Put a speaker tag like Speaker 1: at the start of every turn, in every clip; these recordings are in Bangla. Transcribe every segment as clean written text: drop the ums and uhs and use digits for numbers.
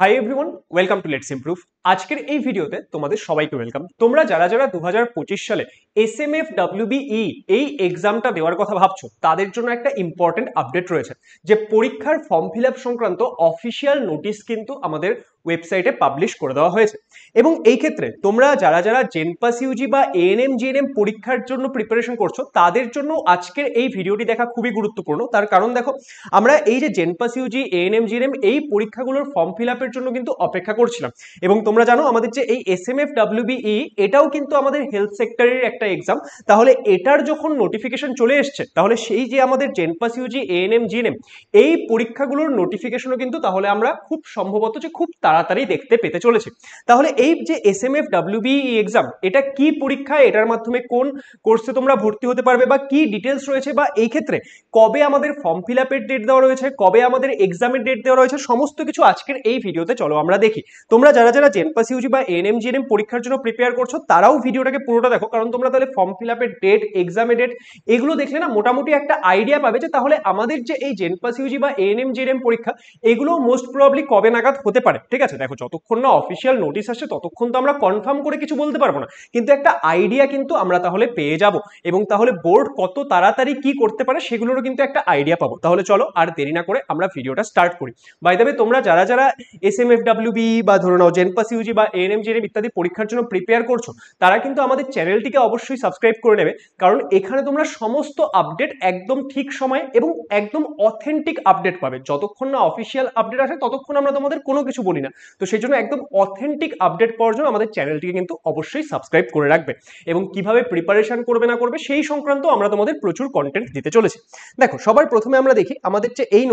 Speaker 1: Hi everyone, welcome to let's improve. আজকের এই ভিডিওতে তোমাদের সবাইকে ওয়েলকাম। তোমরা যারা যারা 2025 সালে এসএমএফ ডাব্লিউবিই এই এক্সামটা দেওয়ার কথা ভাবছো, তাদের জন্য একটা ইম্পর্টেন্ট আপডেট রয়েছে যে পরীক্ষার ফর্ম ফিল আপ সংক্রান্ত অফিসিয়াল নোটিশ কিন্তু আমাদের ওয়েবসাইটে পাবলিশ করে দেওয়া হয়েছে। এবং এই ক্ষেত্রে তোমরা যারা যারা জেনপাস ইউজি বা এএনএম জিএনএম পরীক্ষার জন্য প্রিপারেশন করছো, তাদের জন্য আজকের এই ভিডিওটি দেখা খুবই গুরুত্বপূর্ণ। তার কারণ দেখো, আমরা এই যে জেনপাস ইউজি এএনএম জিএনএম এই পরীক্ষাগুলোর ফর্ম ফিল আপের জন্য কিন্তু অপেক্ষা করছিলাম। এবং তোমরা জানো আমাদের যে এই এসএমএফ ডাব্লিউবিই এটাও কিন্তু আমাদের হেলথ সেক্টরের একটা এক্সাম। তাহলে এটার যখন নোটিফিকেশন চলে এসছে, তাহলে সেই যে আমাদের জেনপাস ইউজি এএনএম জিএনএম এই পরীক্ষাগুলোর নোটিফিকেশনও কিন্তু তাহলে আমরা খুব সম্ভবত যে খুব তাড়াতাড়ি দেখতে পেতে চলেছি। তাহলে এই যে এসএমএফ ডাব্লিউবিই এক্সাম, এটা কি পরীক্ষা, এটার মাধ্যমে কোন কোর্সে তোমরা ভর্তি হতে পারবে বা কি ডিটেলস রয়েছে, বা এই ক্ষেত্রে কবে আমাদের ফর্ম ফিল আপের ডেট দেওয়া রয়েছে, কবে আমাদের এক্সামের ডেট দেওয়া রয়েছে, সমস্ত কিছু আজকের এই ভিডিওতে চলো আমরা দেখি। তোমরা যারা যারা জেনপাস ইউজি বা এএনএম জিএনএম পরীক্ষার জন্য প্রিপেয়ার করছো, তারাও ভিডিওটাকে পুরোটা দেখো, কারণ তোমরা তাহলে ফর্ম ফিল আপের ডেট, এক্সামের ডেট এগুলো দেখলে না মোটামুটি একটা আইডিয়া পাবে যে তাহলে আমাদের যে এই জেনপাস ইউজি বা এএনএম জিএনএম পরীক্ষা এগুলো মোস্ট প্রবাবলি কবে নাগাদ হতে পারে। ঠিক আছে, দেখো যতক্ষণ না অফিসিয়াল নোটিশ আসছে ততক্ষণ তো আমরা কনফার্ম করে কিছু বলতে পারবো না, কিন্তু একটা আইডিয়া কিন্তু আমরা তাহলে পেয়ে যাব। এবং তাহলে বোর্ড কত তাড়াতাড়ি কি করতে পারে সেগুলোরও কিন্তু একটা আইডিয়া পাবো। তাহলে চলো আর দেরি না করে আমরা ভিডিওটা স্টার্ট করি। বাই দ্য ওয়ে, তোমরা যারা যারা এসএমএফ ডাব্লিউবি বা ধরে নাও জেনপাস ইউজি বা এএনএম জিএনএম ইত্যাদি পরীক্ষার জন্য প্রিপেয়ার করছো, তারা কিন্তু আমাদের চ্যানেলটিকে অবশ্যই সাবস্ক্রাইব করে নেবে, কারণ এখানে তোমরা সমস্ত আপডেট একদম ঠিক সময়ে এবং একদম অথেন্টিক আপডেট পাবে। যতক্ষণ না অফিসিয়াল আপডেট আসে ততক্ষণ আমরা তোমাদের কোনো কিছু বলি না। তো সেই জন্য একদম অথেন্টিক আপডেট পাওয়ার জন্য আমাদের চ্যানেলটিকে কিন্তু অবশ্যই সাবস্ক্রাইব করে রাখবে। এবং কিভাবে প্রিপারেশন করবে না করবে সেই সংক্রান্ত আমরা তোমাদের প্রচুর কন্টেন্ট দিতে চলেছি। দেখো, সবার প্রথমে আমরা দেখি আমাদের যে এই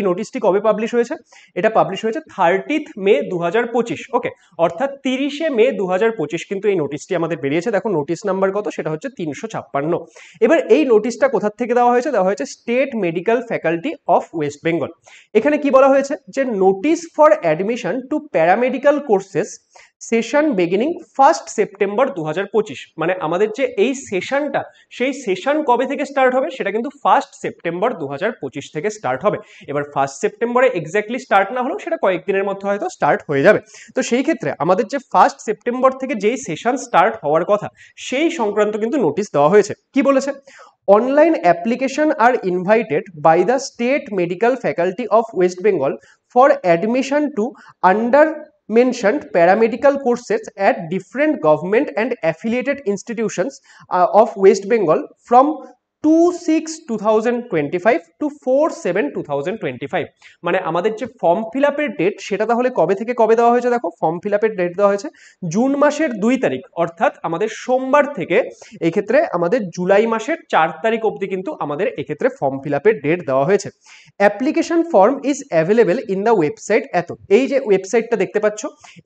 Speaker 1: নোটিশটি কবে পাবলিশ হয়েছে। এটা পাবলিশ হয়েছে 30 মে 2025। ওকে, অর্থাৎ 30 মে 2025 কিন্তু এই নোটিশটি আমাদের বেরিয়েছে। দেখো নোটিশ নাম্বার কত, সেটা হচ্ছে 356। এবার এই নোটিশটা কোথা থেকে দেওয়া হয়েছে? দেওয়া হয়েছে state medical faculty of West Bengal. এখানে কি বলা হয়েছে যে notice for admission to paramedical courses session beginning 1 September 2025। মানে আমাদের যে এই সেশনটা, সেই সেশন কবে থেকে স্টার্ট হবে সেটা কিন্তু 1 সেপ্টেম্বর 2025 থেকে স্টার্ট হবে। এবার 1 সেপ্টেম্বরে এক্স্যাক্টলি স্টার্ট না হলেও সেটা কয়েকদিনের মধ্যে হয়তো স্টার্ট হয়ে যাবে। তো সেই ক্ষেত্রে আমাদের যে 1 সেপ্টেম্বর থেকে যেই সেশন স্টার্ট হওয়ার কথা, সেই সংক্রান্ত কিন্তু নোটিশ দেওয়া হয়েছে। কি বলেছে? Online application are invited by the State Medical Faculty of West Bengal for admission to under mentioned paramedical courses at different government and affiliated institutions of West Bengal from 2/6/2025 to 4/7/2025। মানে আমাদের যে ফর্ম ফিল আপের ডেট সেটা তাহলে কবে থেকে কবে দেওয়া হয়েছে? দেখো, ফর্ম ফিল আপের ডেট দেওয়া হয়েছে জুন মাসের 2 তারিখ, অর্থাৎ আমাদের সোমবার থেকে এই ক্ষেত্রে আমাদের জুলাই মাসের 4 তারিখ অবধি কিন্তু আমাদের এক্ষেত্রে ফর্ম ফিল আপের ডেট দেওয়া হয়েছে। Application form is available in the website. এই যে ওয়েবসাইটটা দেখতে পাচ্ছ,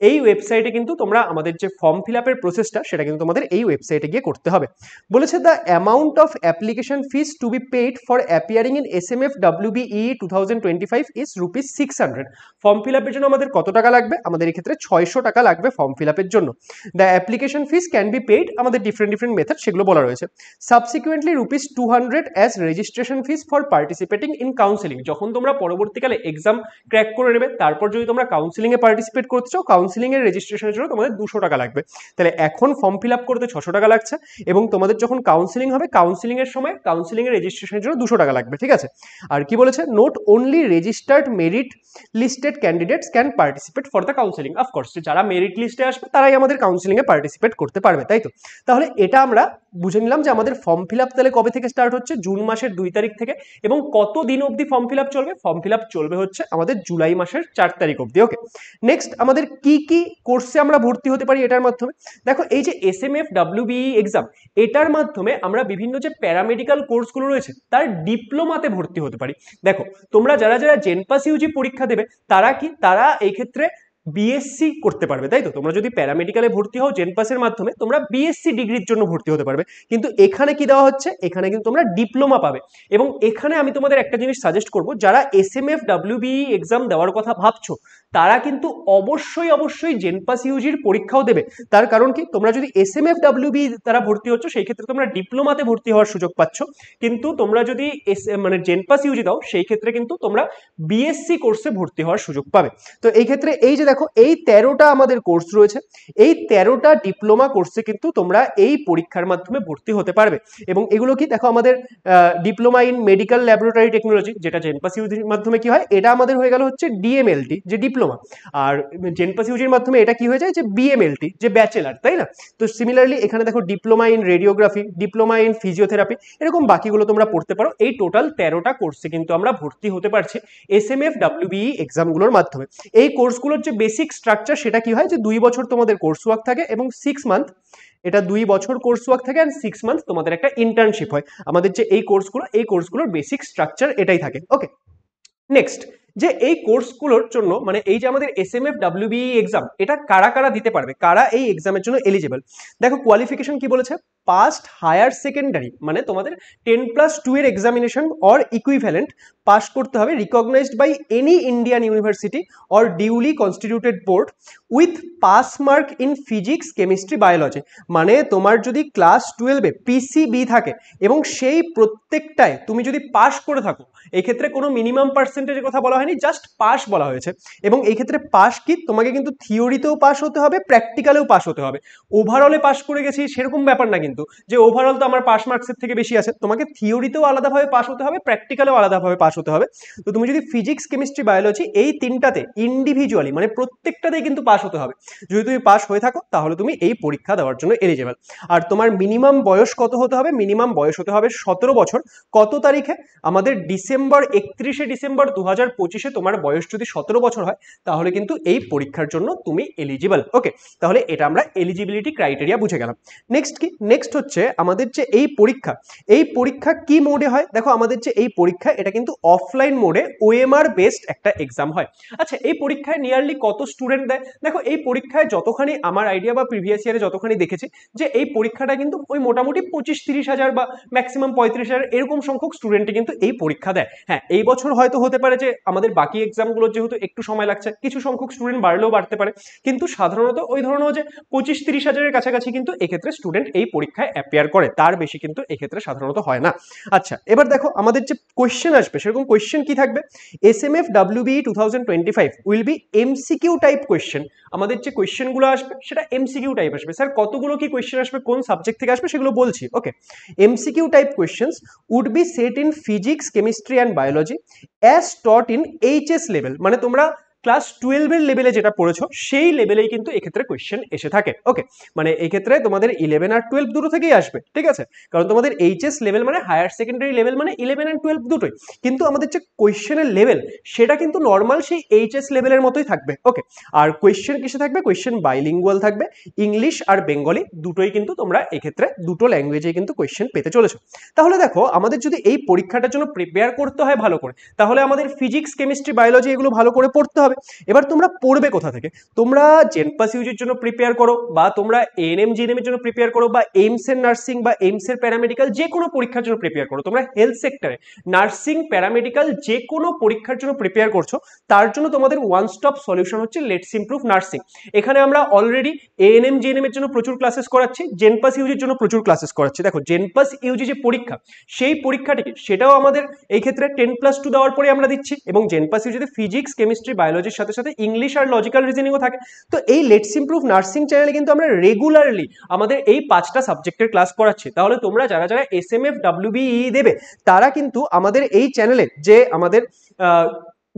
Speaker 1: এই ওয়েবসাইটে কিন্তু তোমরা আমাদের যে ফর্ম ফিল আপের প্রসেসটা সেটা কিন্তু তোমাদের এই ওয়েবসাইটে গিয়ে করতে হবে। বলেছে the amount of application fees to be paid for appearing in SMF WBE 2025 is ₹600। Form fill আপের জন্য আমাদের কত টাকা লাগবে? আমাদের এক্ষেত্রে 600 টাকা লাগবে ফর্ম ফিল আপের জন্য। The application fees can be paid, আমাদের ডিফারেন্ট মেথড সেগুলো বলা রয়েছে। Subsequently ₹200 as registration fees for participating in counselling. যখন তোমরা পরবর্তীকালে এক্সাম ক্র্যাক করে নেবে, তারপর যদি তোমরা কাউন্সিলিং এ পার্টিসিপেট করতে চাও, কাউন্সিলিং এর রেজিস্ট্রেশনের জন্য তোমাদের 200 টাকা লাগবে। তাহলে এখন ফর্ম ফিল আপ করতে 600 টাকা লাগছে, এবং তোমাদের যখন কাউন্সিলিং হবে, কাউন্সিলিং এর সময় কাউন্সিলিং এর রেজিস্ট্রেশনের জন্য 200 টাকা লাগবে। ঠিক আছে, আর কি বলেছে? Note only registered merit listed candidates can participate for the counselling. Of course, যারা মেরিট লিস্টে আসবে তারাই আমাদের কাউন্সিলিং এ পার্টিসিপেট করতে পারবে, তাই তো? তাহলে এটা আমরা বুঝে নিলাম যে আমাদের ফর্ম ফিল আপ তাহলে কবে থেকে স্টার্ট হচ্ছে? জুন মাসের 2 তারিখ থেকে। এবং কত দিন অবধি ফর্ম ফিল আপ চলবে? ফর্ম ফিল আপ চলবে হচ্ছে আমাদের জুলাই মাসের 4 তারিখ অবধি। ওকে, নেক্সট আমাদের কি কি কোর্সে আমরা ভর্তি হতে পারি এটার মাধ্যমে। দেখো, এই যে এসএমএফ ডাব্লিউবিই এক্সাম, এটার মাধ্যমে আমরা বিভিন্ন যে প্যারামেডিক্যাল কোর্সগুলো রয়েছে তার ডিপ্লোমাতে ভর্তি হতে পারি। দেখো, তোমরা যারা যারা জেনপাস ইউজি পরীক্ষা দেবে, তারা এই ক্ষেত্রে বিএসসি করতে পারবে, তাই তো? তোমরা যদি প্যারামেডিক্যালে ভর্তি হও জেনপাসের মাধ্যমে, তোমরা বিএসসি ডিগ্রির জন্য ভর্তি হতে পারবে। কিন্তু এখানে কি দেওয়া হচ্ছে, এখানে কিন্তু তোমরা ডিপ্লোমা পাবে। এবং এখানে আমি তোমাদের একটা জিনিস সাজেস্ট করব, যারা এসএমএফ ডাব্লিউবিই এক্সাম দেওয়ার কথা ভাবছো তারা কিন্তু অবশ্যই জেনপাস ইউজির পরীক্ষাও দেবে। তার কারণ কি, তোমরা যদি এসএমএফ ডাব্লিউবিই দ্বারা ভর্তি হচ্ছ সেই ক্ষেত্রে তোমরা ডিপ্লোমাতে ভর্তি হওয়ার সুযোগ পাচ্ছ, কিন্তু তোমরা যদি মানে জেনপাস ইউজি দাও সেই ক্ষেত্রে কিন্তু তোমরা বিএসসি কোর্সে ভর্তি হওয়ার সুযোগ পাবে। তো এই ক্ষেত্রে এই যে দেখো, এই 13টা আমাদের কোর্স রয়েছে, এই 13টা ডিপ্লোমা কোর্সে কিন্তু তোমরা এই পরীক্ষার মাধ্যমে ভর্তি হতে পারবে। এবং এগুলো কি দেখো, আমাদের diploma in medical laboratory technology, যেটা জেনপাস ইউজির মাধ্যমে কি হয়, এটা আমাদের হয়ে গেল হচ্ছে ডিএমএলটি যে ডিপ্লোমা, আর জেনপাস ইউজির মাধ্যমে এটা কি হয়ে যায় যে বিএমএলটি যে ব্যাচেলার, তাই না? তো সিমিলারলি এখানে দেখো diploma in radiography, diploma in physiotherapy, এরকম বাকিগুলো তোমরা পড়তে পারো। এই টোটাল 13টা কোর্সে কিন্তু আমরা ভর্তি হতে পারছি এসএমএফ ডাব্লিউবিই এক্সামগুলোর মাধ্যমে। এই কোর্সগুলোর যে বেসিক স্ট্রাকচার সেটা কি হয়, যে 2 বছর তোমাদের কোর্স ওয়ার্ক থাকে এবং 6 মান্থ, এটা 2 বছর কোর্স ওয়ার্ক থাকে আর 6 মান্থ তোমাদের একটা ইন্টার্নশিপ হয়। আমাদের যে এই কোর্সগুলোর বেসিক স্ট্রাকচার এটাই থাকে। ওকে, নেক্সট, যে এই কোর্সগুলোর জন্য মানে এই যে আমাদের এসএমএফ ডাব্লিউবিই এক্সাম, এটা কারা কারা দিতে পারবে, কারা এই এক্সামের জন্য এলিজিবল। দেখো কোয়ালিফিকেশন কি বলেছে, পাস্ট হায়ার সেকেন্ডারি, মানে তোমাদের 10+2 এর এক্সামিনেশন অর ইকুইভ্যালেন্ট পাস করতে হবে, recognised by any Indian university or duly constituted board with pass mark in physics chemistry biology. মানে তোমার যদি ক্লাস 12-এ পিসিবি থাকে এবং সেই প্রত্যেকটায় তুমি যদি পাস করে থাকো, এক্ষেত্রে কোনো মিনিমাম পার্সেন্টেজের কথা বলা হয়নি, জাস্ট পাস বলা হয়েছে। এবং এই ক্ষেত্রে পাস কি, তোমাকে কিন্তু থিওরিতেও পাস হতে হবে, প্র্যাকটিক্যালেও পাস হতে হবে। ওভারঅলে পাস করে গেছি সেরকম ব্যাপার না কিন্তু, যে ওভারঅল তো আমার পাস মার্কসের থেকে বেশি আছে, তোমাকে থিওরিতেও আলাদাভাবে পাস হতে হবে, প্র্যাকটিক্যালেও আলাদাভাবে পাস হতে হবে। তো তুমি যদি ফিজিক্স কেমিস্ট্রি বায়োলজি এই তিনটাতে ইন্ডিভিজুয়ালি মানে প্রত্যেকটাতেই কিন্তু পাস হতে হবে, যদি তুমি পাস হয়ে থাকো তাহলে তুমি এই পরীক্ষা দেওয়ার জন্য এলিজিবল। আর তোমার মিনিমাম বয়স কত হতে হবে, মিনিমাম বয়স হতে হবে 17 বছর। কত তারিখে, আমাদের 31শে ডিসেম্বর 2025-এ তোমার বয়স যদি 17 বছর হয় তাহলে কিন্তু এই পরীক্ষার জন্য তুমি এলিজিবল। ওকে, তাহলে এটা আমরা এলিজিবিলিটি ক্রাইটেরিয়া বুঝে গেলাম। নেক্সট কি, নেক্সট হচ্ছে আমাদের যে এই পরীক্ষা কি মোডে হয়। দেখো আমাদের যে এই পরীক্ষা এটা কিন্তু অফলাইন মোডে ওএমআর বেসড একটা এক্সাম হয়। আচ্ছা, এই পরীক্ষায় নিয়ারলি কত স্টুডেন্ট দেয়? দেখো এই পরীক্ষায় যতখানি আমার আইডিয়া বা প্রিভিয়াস ইয়ারে যতখানি দেখেছি, যে এই পরীক্ষাটা কিন্তু ওই মোটামুটি 25-30 হাজার বা ম্যাক্সিমাম 35,000 এরকম সংখ্যক স্টুডেন্টই কিন্তু এই পরীক্ষা দেয়। হ্যাঁ, এই বছর হয়তো হতে পারে যে আমাদের বাকি এক্সামগুলোর যেহেতু একটু সময় লাগছে, কিছু সংখ্যক স্টুডেন্ট বাড়লেও বাড়তে পারে, কিন্তু সাধারণত ওই ধরনের যে 25-30 হাজারের কাছাকাছি কিন্তু এক্ষেত্রে স্টুডেন্ট এই পরীক্ষায় অ্যাপিয়ার করে, তার বেশি কিন্তু এক্ষেত্রে সাধারণত হয় না। আচ্ছা, এবার দেখো আমাদের যে কোয়েশ্চেন আসবে সেরকম কোয়েশ্চেন কি থাকবে, এসএমএফ WBE 2025 will be MCQ type question. আমাদের যে কোয়েশ্চেনগুলো আসবে সেটা এমসিকিউ টাইপ আসবে। স্যার কতগুলো কি কোয়েশ্চেন আসবে, কোন সাবজেক্ট থেকে আসবে সেগুলো বলছি। Okay, MCQ type questions would be set in physics chemistry and biology as taught in HS level. মানে তোমরা ক্লাস 12-এর লেভেলে যেটা পড়েছো সেই লেভেলেই কিন্তু এক্ষেত্রে কোয়েশ্চেন এসে থাকে। ওকে, মানে এক্ষেত্রে তোমাদের 11 আর 12 দুটো থেকেই আসবে, ঠিক আছে? কারণ তোমাদের এইচএস লেভেল মানে হায়ার সেকেন্ডারি লেভেল মানে 11 আর 12 দুটোই, কিন্তু আমাদের যে কোয়েশ্চেনের লেভেল সেটা কিন্তু নর্মাল সেই এইচএস লেভেলের মতোই থাকবে। ওকে, আর কোয়েশ্চেন কিসে থাকবে, কোয়েশ্চেন বাইলিঙ্গুয়াল থাকবে, ইংলিশ আর বেঙ্গলি দুটোই কিন্তু তোমরা এক্ষেত্রে দুটো ল্যাঙ্গুয়েজে কিন্তু কোয়েশ্চেন পেতে চলেছো। তাহলে দেখো আমাদের যদি এই পরীক্ষাটার জন্য প্রিপেয়ার করতে হয় ভালো করে, তাহলে আমাদের ফিজিক্স কেমিস্ট্রি বায়োলজি এগুলো ভালো করে পড়তে হবে। এবার তোমরা পড়বে কোথা থেকে, তোমরা জেনপাস ইউজির জন্য প্রিপেয়ার করো, বা তোমরা এএনএম জিএনএম এর জন্য প্রিপেয়ার করো, বা এইমস এর নার্সিং বা এইমস এর প্যারামেডিক্যাল যে কোনো পরীক্ষার জন্য প্রিপেয়ার করো, তোমরা হেলথ সেক্টরে নার্সিং প্যারামেডিক্যাল যে কোনো পরীক্ষার জন্য প্রিপেয়ার করছো, তার জন্য তোমাদের ওয়ান স্টপ সলিউশন হচ্ছে লেটস ইমপ্রুভ নার্সিং। এখানে আমরা অলরেডি এএনএম জিএনএম এর জন্য প্রচুর ক্লাসেস করাচ্ছি, জেনপাস ইউজির জন্য প্রচুর ক্লাসেস করাচ্ছি। দেখো জেনপাস ইউজি যে পরীক্ষা সেই পরীক্ষাটিকে সেটাও আমাদের এই ক্ষেত্রে 10+2 দেওয়ার পরে আমরা দিচ্ছি, এবং জেনপাস ইউজিতে ফিজিক্স কেমিস্ট্রি বায়োলজির সাথে সাথে ইংলিশ আর লজিক্যাল রিজনিংও থাকে। তো এই লেটস ইমপ্রুভ নার্সিং চ্যানেলে কিন্তু আমরা রেগুলারলি আমাদের এই 5টা সাবজেক্টের ক্লাস করাচ্ছি। তাহলে তোমরা যারা যারা এসএমএফ ডাব্লিউবিই দেবে তারা কিন্তু আমাদের এই চ্যানেলে যে আমাদের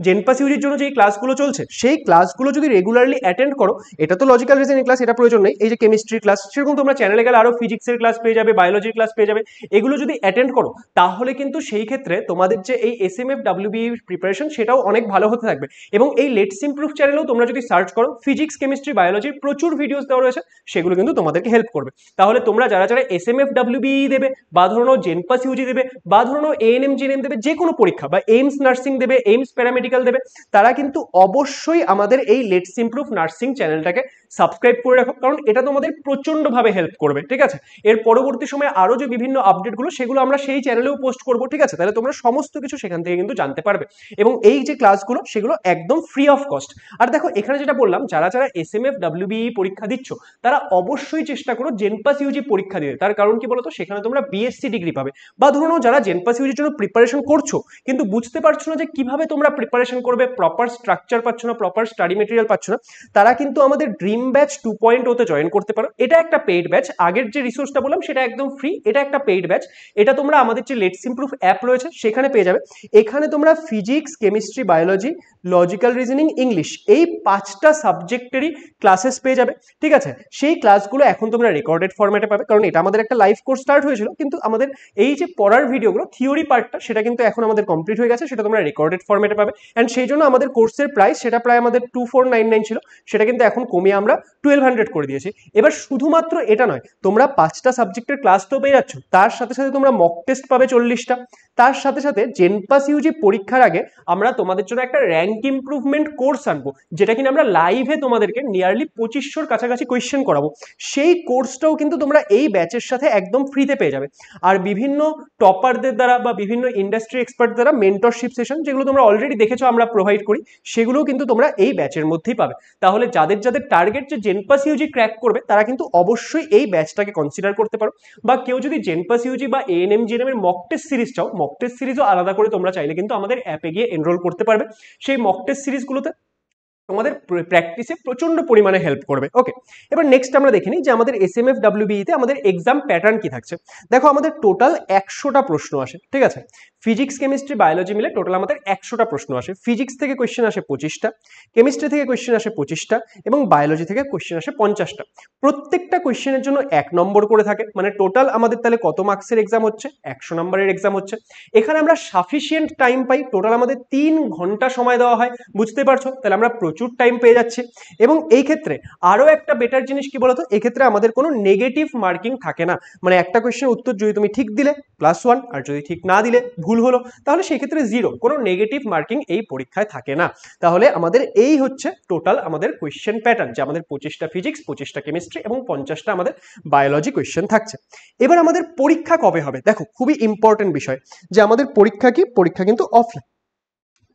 Speaker 1: জেনপাস ইউজির জন্য যে ক্লাসগুলো চলছে সেই ক্লাসগুলো যদি রেগুলারলি অ্যাটেন্ড করো, এটা তো লজিক্যাল রিজনিং ক্লাস, এটা প্রয়োজন নেই, এই যে কেমিস্ট্রি ক্লাস, সেরকম তোমরা চ্যানেলে গেলে আরো ফিজিক্সের ক্লাস পেয়ে যাবে, বায়োলজির ক্লাস পেয়ে যাবে, এগুলো যদি অ্যাটেন্ড করো তাহলে কিন্তু সেই ক্ষেত্রে তোমাদের যে এই এসএমএফ ডাব্লিউবিই প্রিপারেশন সেটাও অনেক ভালো হতে থাকবে। এবং এই লেটস ইমপ্রুভ চ্যানেলেও তোমরা যদি সার্চ করো ফিজিক্স কেমিস্ট্রি বায়োলজির প্রচুর ভিডিওস দেওয়া রয়েছে, সেগুলো কিন্তু তোমাদেরকে হেল্প করবে। তাহলে তোমরা যারা যারা এসএমএফ ডাব্লিউবিই দেবে, বা ধরো জেনপাস ইউজি দেবে, বা ধরো এএনএম জিএনএম দেবে, যে কোনো পরীক্ষা, বা এইমস নার্সিং দেবে, এইমস প্যারামেডিক্যাল প্র্যাকটিক্যাল দেবে, তারা কিন্তু অবশ্যই আমাদের এই লেটস ইমপ্রুভ নার্সিং চ্যানেলটাকে সাবস্ক্রাইব করে রাখো, কারণ এটা তোমাদের প্রচন্ডভাবে হেল্প করবে। ঠিক আছে, এর পরবর্তী সময়ে আরো যে বিভিন্ন আপডেটগুলো সেগুলো আমরা সেই চ্যানেলেও পোস্ট করবো। ঠিক আছে, তাহলে তোমরা সমস্ত কিছু সেখান থেকে কিন্তু জানতে পারবে, এবং এই যে ক্লাসগুলো সেগুলো একদম ফ্রি অফ কস্ট। আর দেখো এখানে যেটা বললাম, যারা যারা এসএমএফ ডাব্লিউবিই পরীক্ষা দিচ্ছ তারা অবশ্যই চেষ্টা করো জেনপাস ইউজি পরীক্ষা দিতে। তার কারণ কি বলতো, সেখানে তোমরা বিএসসি ডিগ্রি পাবে। বা ধরো যারা জেনপাস ইউজির জন্য প্রিপারেশন করছো কিন্তু বুঝতে পারছো না যে কিভাবে তোমরা প্রিপারেশন করবে, প্রপার স্ট্রাকচার পাচ্ছ না, প্রপার স্টাডি মেটেরিয়াল পাচ্ছ না, তারা কিন্তু আমাদের ড্রিম ব্যাচ 2.0 তে জয়েন করতে পারো। এটা একটা পেইড ব্যাচ, আগের যে রিসোর্সটা বললাম সেটা একদম ফ্রি, এটা একটা পেইড ব্যাচ। এটা তোমরা আমাদের যে লেটস ইমপ্রুভ অ্যাপ রয়েছে সেখানে পেয়ে যাবে। এখানে তোমরা physics, chemistry, biology, logical reasoning, English এই 5টা সাবজেক্টেরই ক্লাসেস পেয়ে যাবে। ঠিক আছে, সেই ক্লাসগুলো এখন তোমরা রেকর্ডেড ফরম্যাটে পাবে, কারণ এটা আমাদের একটা লাইভ কোর্স স্টার্ট হয়েছিল, কিন্তু আমাদের এই যে পড়ার ভিডিওগুলো থিওরি পার্টটা সেটা কিন্তু এখন আমাদের কমপ্লিট হয়ে গেছে, সেটা তোমরা রেকর্ডেড ফরম্যাটে পাবে। অ্যান্ড সেই জন্য আমাদের কোর্সের প্রাইস সেটা প্রায় আমাদের 2499 ছিল, সেটা কিন্তু এখন কমিয়ে আমরা 1200 করে দিয়েছি। এবার শুধুমাত্র এটা নয়, তোমরা 5টা সাবজেক্টের ক্লাস তো পেয়ে যাচ্ছ, তার সাথে সাথে তোমরা মক টেস্ট পাবে 40টা। তার সাথে সাথে জেনপাস ইউজি পরীক্ষার আগে আমরা তোমাদের জন্য একটা র্যাঙ্ক ইমপ্রুভমেন্ট কোর্স আনবো, যেটা কিনা আমরা লাইভে তোমাদেরকে নিয়ারলি 2500 কাছাকাছি কোয়েশ্চেন করাবো। সেই কোর্সটাও কিন্তু তোমরা এই ব্যাচের সাথে একদম ফ্রিতে পেয়ে যাবে। আর বিভিন্ন টপারদের দ্বারা বা বিভিন্ন ইন্ডাস্ট্রি এক্সপার্ট দ্বারা মেন্টরশিপ সেশন, যেগুলো তোমরা অলরেডি দেখেছো আমরা প্রোভাইড করি, সেগুলোও কিন্তু তোমরা এই ব্যাচের মধ্যেই পাবে। তাহলে যাদের যাদের টার্গেট যে জেনপাস ইউজি ক্র্যাক করবে তারা কিন্তু অবশ্যই এই ব্যাচটাকে কনসিডার করতে পারো। বা কেউ যদি জেনপাস ইউজি বা এএনএম জিএনএম এর মক টেস্ট সিরিজ চাও, মক টেস্ট সিরিজও আলাদা করে তোমরা চাইলে কিন্তু আমাদের অ্যাপে গিয়ে এনরোল করতে পারবে। সেই মক টেস্ট সিরিজগুলোতে তোমাদের প্র্যাকটিসে প্রচন্ড পরিমাণে হেল্প করবে। ওকে, এবার নেক্সট আমরা দেখে নিই যে আমাদের এসএমএফ ডাব্লিউবিই তে আমাদের এক্সাম প্যাটার্ন কি থাকছে। দেখো আমাদের টোটাল 100টা প্রশ্ন আসে। ঠিক আছে, ফিজিক্স, কেমিস্ট্রি, বায়োলজি মিলে টোটাল আমাদের 100টা প্রশ্ন আসে। ফিজিক্স থেকে কোয়েশ্চেন আসে 25টা, কেমিস্ট্রি থেকে কোয়েশ্চেন আসে 25টা, এবং বায়োলজি থেকে কোয়েশ্চেন আসে 50টা। প্রত্যেকটা কোয়েশ্চেনের জন্য 1 নম্বর করে থাকে, মানে টোটাল আমাদের তাহলে কত মার্কসের এক্সাম হচ্ছে, 100 নম্বরের এক্সাম হচ্ছে। এখানে আমরা সাফিসিয়েন্ট টাইম পাই, টোটাল আমাদের 3 ঘন্টা সময় দেওয়া হয়। বুঝতে পারছো, তাহলে আমরা প্রচুর টাইম পেয়ে যাচ্ছে। এবং এই ক্ষেত্রে আরো একটা বেটার জিনিস কি বলতো, এই ক্ষেত্রে আমাদের কোনো নেগেটিভ মার্কিং থাকে না। মানে একটা কোয়েশ্চেনের উত্তর যদি তুমি ঠিক দিলে +1, আর যদি ঠিক না দিলে ভুল হলো তাহলে সেই ক্ষেত্রে 0, কোনো নেগেটিভ মার্কিং এই পরীক্ষায় থাকে না। তাহলে আমাদের এই হচ্ছে টোটাল আমাদের কোয়েশ্চেন প্যাটার্ন, যে আমাদের 25টা ফিজিক্স, 25টা কেমিস্ট্রি এবং 50টা আমাদের বায়োলজি কোয়েশ্চেন থাকছে। এবার আমাদের পরীক্ষা কবে হবে, দেখো খুবই ইম্পর্টেন্ট বিষয়, যে আমাদের পরীক্ষা কি, পরীক্ষা কিন্তু অফলাইন,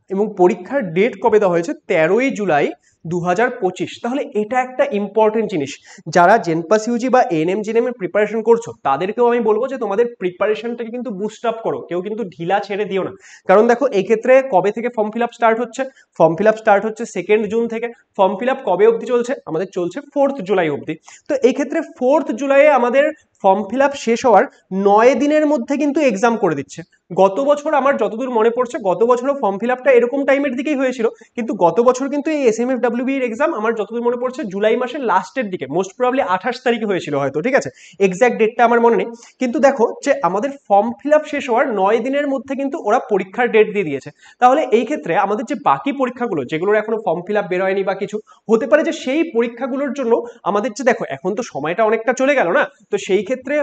Speaker 1: এবং পরীক্ষার ডেট কবে দেওয়া হয়েছে, 13ই জুলাই 2025। তাহলে এটা একটা ইম্পর্টেন্ট জিনিস, যারা জেনপাস ইউজি বা এএনএম জিএনএম এর প্রিপারেশন করছো তাদেরকেও আমি বলবো যে তোমাদের প্রিপারেশনটাকে কিন্তু বুস্ট আপ করো, কেউ কিন্তু ঢিলা ছেড়ে দিও না। কারণ দেখো এই ক্ষেত্রে কবে থেকে ফর্ম ফিল আপ স্টার্ট হচ্ছে, ফর্ম ফিল আপ স্টার্ট হচ্ছে 2 জুন থেকে। ফর্ম ফিল আপ কবে অবধি চলছে, আমাদের চলছে 4 জুলাই অবধি। তো এই ক্ষেত্রে 4 জুলাইয়ে আমাদের ফর্ম ফিল আপ শেষ হওয়ার 9 দিনের মধ্যে কিন্তু এক্সাম করে দিচ্ছে। গত বছর আমার যতদূর মনে পড়ছে, গত বছরও ফর্ম ফিল আপটা এরকম টাইমের দিকেই হয়েছিল, কিন্তু গত বছর কিন্তু এই এসএমএফ ডাব্লিউবি এর এক্সাম আমার যতদূর মনে পড়ছে জুলাই মাসের লাস্টের দিকে, মোস্ট প্রবাবলি 28 তারিখে হয়েছিল হয়তো। ঠিক আছে, এক্সাক্ট ডেটটা আমার মনে নেই, কিন্তু দেখো যে আমাদের ফর্ম ফিল আপ শেষ হওয়ার 9 দিনের মধ্যে কিন্তু ওরা পরীক্ষার ডেট দিয়ে দিয়েছে। তাহলে এই ক্ষেত্রে আমাদের যে বাকি পরীক্ষাগুলো যেগুলোর এখনো ফর্ম ফিল আপ বের হয়নি বা কিছু, হতে পারে যে সেই পরীক্ষাগুলোর জন্য আমাদের যে, দেখো এখন তো সময়টা অনেকটা চলে গেল না, তো সেই ক্ষেত্রে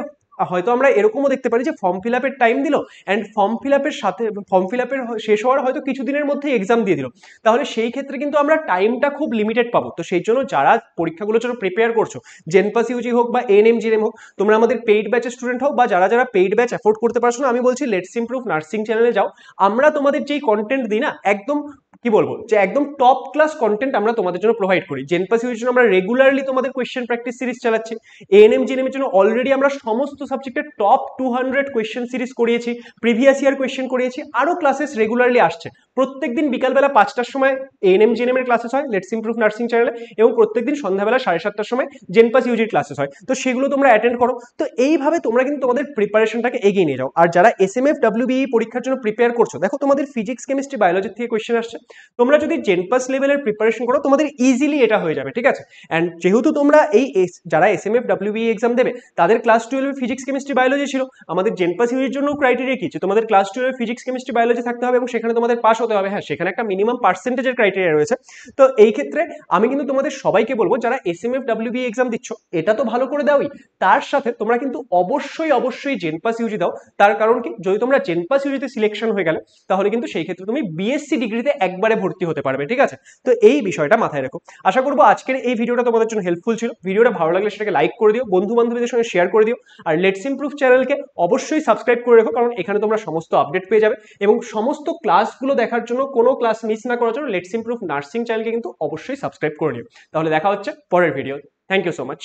Speaker 1: হয়তো আমরা এরকমও দেখতে পারি যে ফর্ম ফিল আপের টাইম দিল, অ্যান্ড ফর্ম ফিল আপের সাথে ফর্ম ফিল আপের শেষ হওয়ার হয়তো কিছুদিনের মধ্যে এক্সাম দিয়ে দিল। তাহলে সেই ক্ষেত্রে কিন্তু আমরা টাইমটা খুব লিমিটেড পাবো। তো সেই জন্য যারা পরীক্ষাগুলোর জন্য প্রিপেয়ার করছো, জেনপাস ইউজি হোক বা এএনএম জিএনএম হোক, তোমরা আমাদের পেইড ব্যাচের স্টুডেন্ট হোক বা যারা যারা পেইড ব্যাচ অ্যাফোর্ড করতে পারছো না, আমি বলছি লেটস ইমপ্রুভ নার্সিং চ্যানেলে যাও। আমরা তোমাদের যেই কন্টেন্ট দিই না, একদম কি বলবো, যে একদম টপ ক্লাস কন্টেন্ট আমরা তোমাদের জন্য প্রোভাইড করি। জেনপাস ইউজির জন্য আমরা রেগুলারলি তোমাদের কোয়েশ্চেন প্র্যাকটিস সিরিজ চালাচ্ছি। এএনএম জিএনএম এর জন্য অলরেডি আমরা সমস্ত সাবজেক্টের টপ 200 কোয়েশ্চেন সিরিজ করিয়েছি, প্রিভিয়াস ইয়ার কোয়েশ্চেন করিয়েছি, আরো ক্লাসেস রেগুলারলি আসছে। প্রত্যেকদিন বিকালবেলা 5টার সময় এএনএম জিএনএম এর ক্লাসেস হয় লেটস ইমপ্রুভ নার্সিং চ্যানেলে, এবং প্রত্যেকদিন সন্ধ্যাবেলা 7:30টার সময় জেনপাস ইউজির ক্লাসেস হয়। তো সেগুলো তোমরা অ্যাটেন্ড করো। তো এইভাবে তোমরা কিন্তু তোমাদের প্রিপারেশনটাকে এগিয়ে নিয়ে যাও। আর যারা এসএমএফ ডাব্লিউবিই পরীক্ষার জন্য প্রিপেয়ার করছো, দেখো তোমাদের ফিজিক্স, কেমিস্ট্রি, বায়োলজি থেকে কোয়েশ্চেন আসছে, তোমরা যদি জেনপাস লেভেলের প্রিপারেশন করো তোমাদের ইজিলি এটা হয়ে যাবে। ঠিক আছে, অ্যান্ড যেহেতু তোমরা এই যারা এসএমএফ ডাব্লিউবিই এক্সাম দেবে তাদের ক্লাস 12 ফিজিক্স, কেমিস্ট্রি, বায়োলজি ছিল, আমাদের জেনপাস ইউজির জন্য ক্রাইটেরিয়া কি, তোমাদের ক্লাস 12 ফিজিক্স, কেমিস্ট্রি, বায়োলজি থাকতে হবে এবং সেখানে তোমাদের পাস হতে হবে। হ্যাঁ, সেখানে একটা মিনিমাম পার্সেন্টেজের ক্রাইটেরিয়া রয়েছে। তো এই ক্ষেত্রে আমি কিন্তু তোমাদের সবাইকে বলবো, যারা এসএমএফ ডাব্লিউবিই এক্সাম দিচ্ছ, এটা তো ভালো করে দাওই, তার সাথে তোমরা কিন্তু অবশ্যই জেনপাস ইউজি দাও। তার কারণ কি, যদি তোমরা জেনপাস ইউজিতে সিলেকশন হয়ে গেলে তাহলে কিন্তু সেই ক্ষেত্রে তুমি বিএসসি ডিগ্রিতে একদম একবারে ভর্তি হতে পারবে, ঠিক আছে? তো এই বিষয়টা মাথায় রাখো। আশা করবো আজকের এই ভিডিওটা তোমাদের জন্য হেল্পফুল ছিল। ভিডিওটা ভালো লাগলে সেটাকে লাইক করে দিও, বন্ধু বান্ধবীদের সঙ্গে শেয়ার করে দিও, আর লেটস ইমপ্রুভ চ্যানেলকে অবশ্যই সাবস্ক্রাইব করে রেখো, কারণ এখানে তোমরা সমস্ত আপডেট পেয়ে যাবে এবং সমস্ত ক্লাসগুলো দেখার জন্য, কোনো ক্লাস মিস না করার জন্য লেটস ইমপ্রুভ নার্সিং চ্যানেলকে কিন্তু অবশ্যই সাবস্ক্রাইব করে নিও। তাহলে দেখা হচ্ছে পরের video. Thank you so much.